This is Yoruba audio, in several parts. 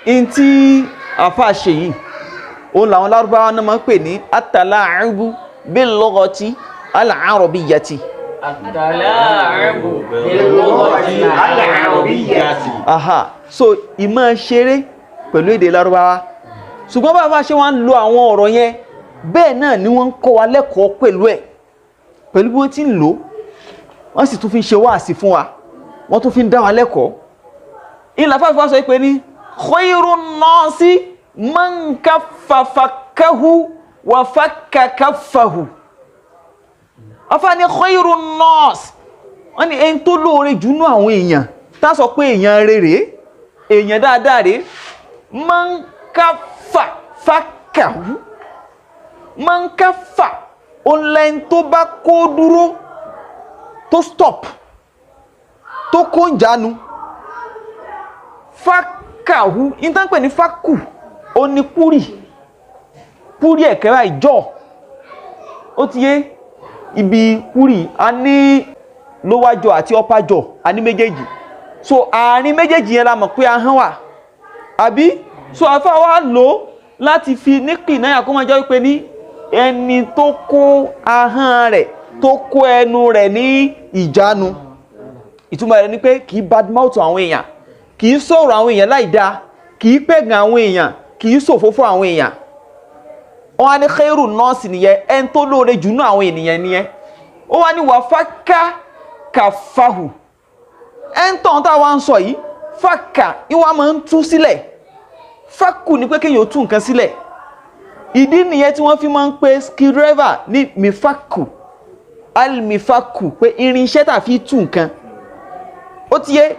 inti afa ṣe yìí òun làwọn Lárúbáwá náà máa ń pè ní at-tala'ubu bil-lughati al-arabiyyati. At-tala'ubu bil-lughati al-arabiyyati. Aha, so ìmọ̀ ṣeré pẹ̀lú èdè Lárúbáwá. Ṣùgbọ́n bàbá ṣe wọ́n ń lo àwọn ọ̀rọ̀ yẹn bẹ́ẹ̀ náà ni wọ́n ń kọ́ wa lẹ́kọ̀ọ́ pẹ̀lú ẹ̀, pẹ̀lú bí wọ́n ti ń lò wọ́n sì tún fi ń ṣe wáàsí fún wa, wọ́n tún fi ń dá wa lẹ́kọ̀ọ́. Ìlà fáfá sọ pé ní khayrun nasi man kaffa fakkahu wa fakka kaffahu. Afá ní khayrun nas, wọ́n ní ẹni tó lóore jù nú àwọn èèyàn tá sọ pé èèyàn rere, èèyàn dáadáa rèé, man kaffa fakkahu, man kaffa online tó bá kó dúró, tó stop, tó kó ń jánu, fakkahu, ìtàn pè ní fakku, ó ní púrì ẹ̀kẹ́rà ìjọ, ó ti yé ibi púrì a ní lówájọ àti ọpájọ a ní méjèèjì, so àárín méjèèjì yẹn la mọ̀ pé ahọ́n wà àbí, so afá wa lò láti fi nípì náà kó máa jẹ́ wípé ní ẹni tó kó ahọ́n rẹ̀ tó kó ẹnu rẹ̀ ní ìjánu. Ìtumọ̀ rẹ̀ ni pé kì í badmouth àwọn èèyàn, kì í sọ̀rọ̀ àwọn èèyàn láìda, kì í pẹ̀gàn àwọn èèyàn, kì í ṣòfófó àwọn èèyàn. Wọ́n á ní khayrun nasi nìyẹn, ẹni tó lóore jù nú àwọn ènìyàn nìyẹn. Ó wá ní wa fakka kaffahu, ẹni tó ń tá wa ń sọ yìí fakka ìwà máa ń tú sílẹ̀, fakku ni pé kéèyàn ó tú nǹkan sílẹ̀. Ìdí nìyẹn tí wọ́n fi máa ń pe screwdriver ní mifaku, al-mifaku, pé irinṣẹ́ tà fi tú nǹkan. Ó ti yé,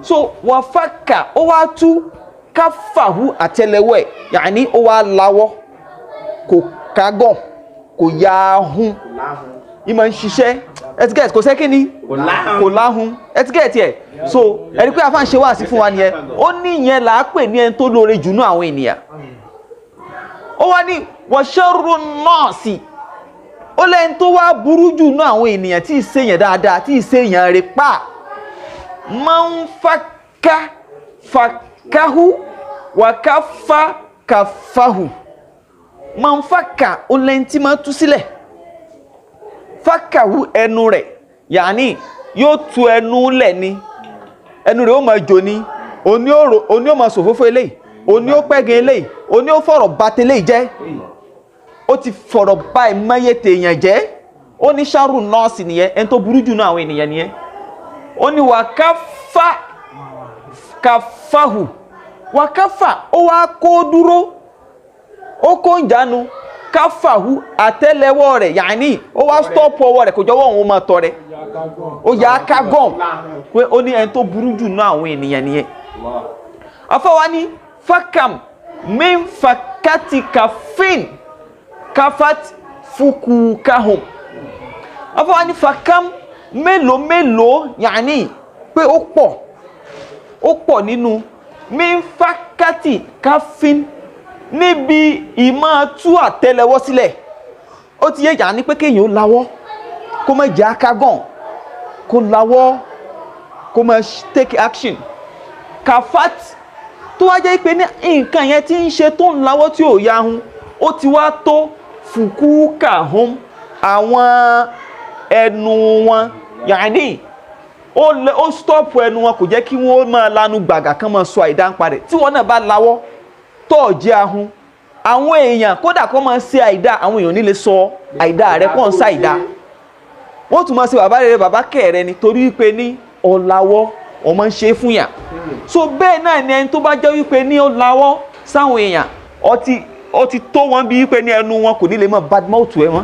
so wa fakka ó wá tú kaffahu àtẹ́lẹwọ́, yàní ó wá lawọ́, kò kágàn, kò ya ahun, ìmọ̀ ń ṣiṣẹ́ etiquette kò sẹ́kí ni kò láhun etiquette ẹ̀. So ẹ̀rí pé afá ń ṣe wá sí fún wa nìyẹn, ó ní ìyẹn là á pè ní ẹni tó lóore jù nú àwọn ènìyàn. Ó wá ní wa sharrun nasi, ó lẹ́yìn tó wá burú jù nú àwọn ènìyàn tí ì ṣèyàn dáadáa, tí ì ṣèyàn rẹ̀ pa, man fakka fakkahu wa kaffa kaffahu. Man fakka ó lẹ́yìn tí máa tú sílẹ̀, fakkahu ẹnu rẹ̀, yàní yóò tú ẹnu lẹ̀ ni, ẹnu rẹ̀ ó máa jò ní, òní ó máa ṣòfófó eléyìí, òní ó pẹ́gàn eléyìí, òní ó fọ̀rọ̀ bà tẹ́lẹ̀ jẹ́, ó ti fọ̀rọ̀ bá ìmọ̀ye tèèyàn jẹ́. Ó ní sharrun nasi nìyẹn, ẹni tó burú jù náà àwọn ènìyàn nìyẹn. Ó ní wa kaffa kaffahu, wa kaffa ó wá kó dúró, ó kó ń jánu, kaffahu àtẹ́lẹwọ́ rẹ̀, yàní ó wá stop ọwọ́ rẹ̀, kò jọwọ́ òun máa tọ̀ rẹ̀, ó yà á ká gọ́m, pé ó ní ẹni tó burú jù náà àwọn ènìyàn nìyẹn. Afọwọ́ ní fakam min fakati kafin kafat fukukahum. Afọwọ́ ní fakam mélòó mélòó, yàní pé ó pọ̀ nínú min fakati kafin, níbi ìmọ̀ tú àtẹ́lẹwọ́ sílẹ̀. Ó ti yé yàní pé kéèyàn ó lawọ́, kó má jẹ́ akágàn, kó lawọ́, kó má take action. Kafat tó wá jẹ́ pé ní nǹkan yẹn tí ń ṣe tó ń lawọ́ tí ò yahun, ó ti wá tó fukukahum, àwọn ẹnu wọn, yàní ó stop ẹnu wọn, kò jẹ́ kí wọ́n máa lanu gbàgà kán máa sọ àìdá ń parẹ̀. Tí wọ́n náà bá lawọ́ tó jẹ́ ahun, àwọn èèyàn kódà kó máa ṣe àìdá, àwọn èèyàn ní lè sọ àìdá rẹ̀ kó ń sá àìdá, wọ́n tún máa ṣe bàbá rere bàbá kẹrẹ ni, torí wípé ní ọ̀làwọ́ ọmọ ń ṣe fún yàn. So bẹ́ẹ̀ náà ni ẹni tó bá jẹ́ wípé ní ọ̀làwọ́ sáwọn èèyàn, ó ti tó wọn bí wípé ní ẹnu wọn kò ní lè máa badmouth ẹ mọ́,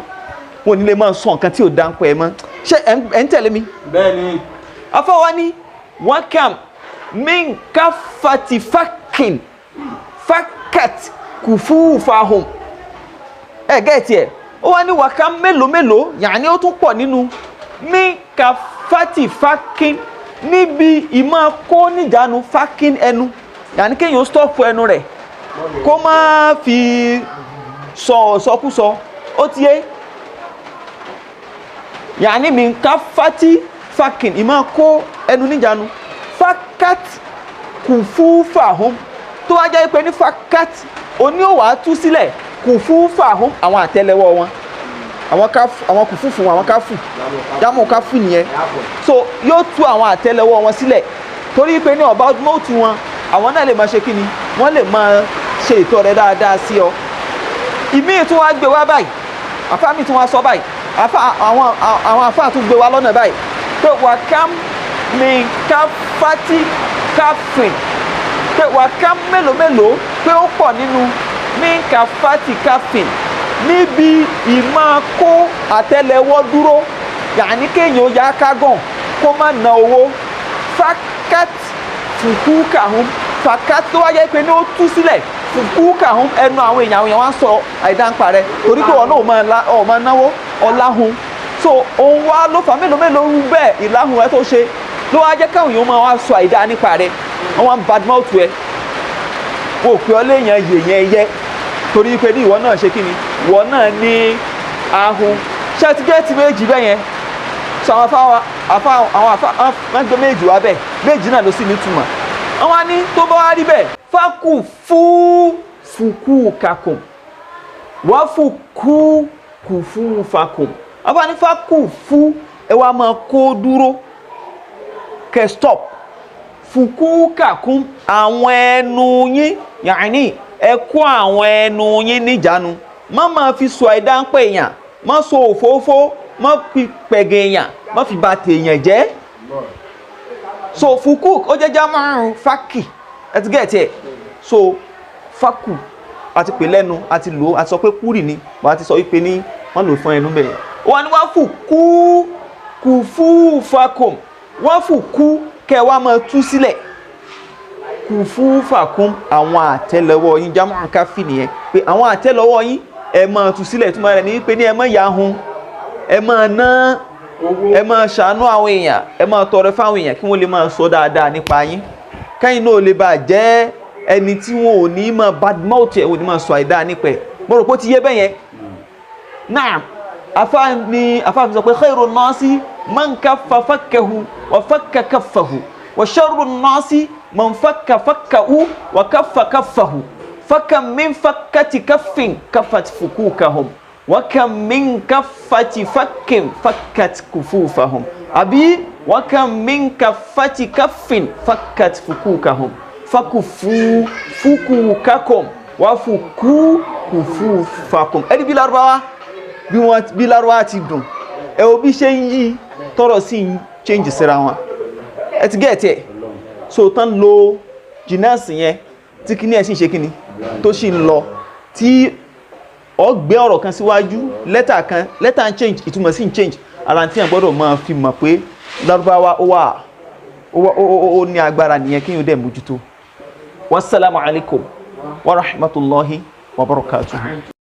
wọn ò ní lè máa sọ nǹkan tí ò dá ń pẹ́ ẹ mọ́. Ṣé ẹ̀ ń tẹ̀lé mi? Bẹ́ẹ̀ni. Afọwọ́ ní wakam min kaffati fakkin fakkat kufufahum, gẹ́ẹ̀tì ẹ̀. Ó wá ní wàká mélòó mélòó, yàní ó tún pọ̀ nínú min kaffati fakkin, níbi ìmọ̀ kó níjànú fakkin ẹnu, yàní kéèyàn ó stop ẹnu rẹ̀, kó má fi sọkúsọ. Ó ti yé, yàní min kaffati fakkin, ìmọ̀ kó ẹnu níjànú, fakkat kufufahum, tó wá jẹ́ pé ní fakat oní ò wá tú sílẹ̀ kùfúfàhùn àwọn àtẹ́lẹwọ́ wọn àwọn kùfúfù wọn àwọn káfù jámù káfù nìyẹn so yóò tú àwọn àtẹ́lẹwọ́ wọn sílẹ̀ torí pé ní ọba mọ́ọ̀tù wọn àwọn náà lè máa ṣe kíni wọ́n lè máa ṣe ìtọrẹ dáadáa sí ọ ìmí tún wá gbé wá báyìí àfáà mi tún wá sọ báyìí àwọn àfáà tún gbé wá lọ́nà báyìí pé wàkàm mi káfátì káfìn pé wàkàm mélòó pé ó pọ̀ nínú mi káfátì káfìn níbi ìmáa kó àtẹ́lẹwọ́ dúró yàní kéèyàn ó yá kágàn kó má na owó fakat fukukahum fakat tó wáyé pé ní ó tú sílẹ̀ fukukahum ẹnu àwọn èèyàn wá ń sọ àìdáǹpa rẹ torí pé wọn náà ò máa náwó ọláhun so òun wá ló fà mélòó rú bẹ́ẹ̀ ìláhùn ẹ tó ṣe ló wá jẹ́ káwọn èèyàn máa wá sọ àìdá nípa rẹ wọn wá ń badmouth ẹ wò pé ọ léèyàn yèèyàn ẹyẹ torí pé ní ìwọ náà ṣe kí ni ìwọ náà ní ahun ṣé ti gẹ́ẹ̀tì méjì bẹ́ẹ̀ yẹn sọ àwọn àfa wọn gbé méjì wá bẹ́ẹ̀ méjì náà ló sì nítumọ̀ wọn wá ní tó bá wá rí bẹ́ẹ̀ fákù fúkú kakùn wọ́n fúkú kù fún fakùn wọn bá ní fákù fú ẹ wá máa kó dúró kẹ stop fúkú kakùn àwọn ẹnu yín yàní ẹ kó àwọn ẹnu yín níjànú má máa fi sọ àìdá ń pè èèyàn má sọ òfófó má fi pẹ̀gẹ̀ èèyàn má fi bà tèèyàn jẹ́ so fukuk ó jẹ́ jámárùn fákì ẹtí gẹ̀ẹ́tì ẹ̀ so fákù àti pè lẹ́nu àti lò àti sọ pé kúrì ni wọ́n ti sọ wípé ní wọ́n lò fún ẹnu bẹ̀rẹ̀ wọ́n ní wọ́n fukú kù fún fakùn wọ́n fukú kẹ́ wá máa tú sílẹ̀ kù fún fakùn àwọn àtẹ́lẹwọ́ yín jámárùn káfí nìyẹn pé àwọn àtẹ́lẹwọ́ yín ẹ máa tú sílẹ̀ túmọ̀ rẹ̀ ní wípé ní ẹ má yà hun ẹ máa ná ẹ máa ṣàánú àwọn èèyàn ẹ máa tọrẹ fáwọn èèyàn kí wọ́n lè máa sọ dáadáa nípa yín kẹ́yìn náà lè bá jẹ́ ẹni tí wọn ò ní máa badmouth ẹ̀ ò ní máa sọ àìdáa nípa ẹ̀ mo rò pé ó ti yé bẹ́yẹn náà afá fi sọ pé khairu nasi man kaffa fakkahu wa fakka kaffahu wa sharru nasi man fakka fakkahu wa kaffa kaffahu fakam min fakkati kaffin kaffat fukukahum وكم من كفة فك فكت كفوفهم أبي وكم من كفة كف فكت فكوكهم فكفوا فكوككم وفكوا كفوفكم ẹni bí Lárúbáwá bí Lárúbáwá ti dùn ẹ wo bí ṣe ń yí tọrọ sí ń change síra wọn ẹ ti gẹ́ẹ̀tì ẹ̀ so tán lo jìnnàsì yẹn tí kíní ẹ̀ sì ń ṣe kíní tó sì ń lọ tí ọ gbé ọ̀rọ̀ kan síwájú lẹ́tà ń change ìtumọ̀ sí ń change ara tí yẹn gbọ́dọ̀ máa fi mọ̀ pé Lárúbáwá ó ní agbára nìyẹn kí yóò dẹ̀ mójútó. Wassalamu alaikum wa rahmatullahi wa barakatuhu.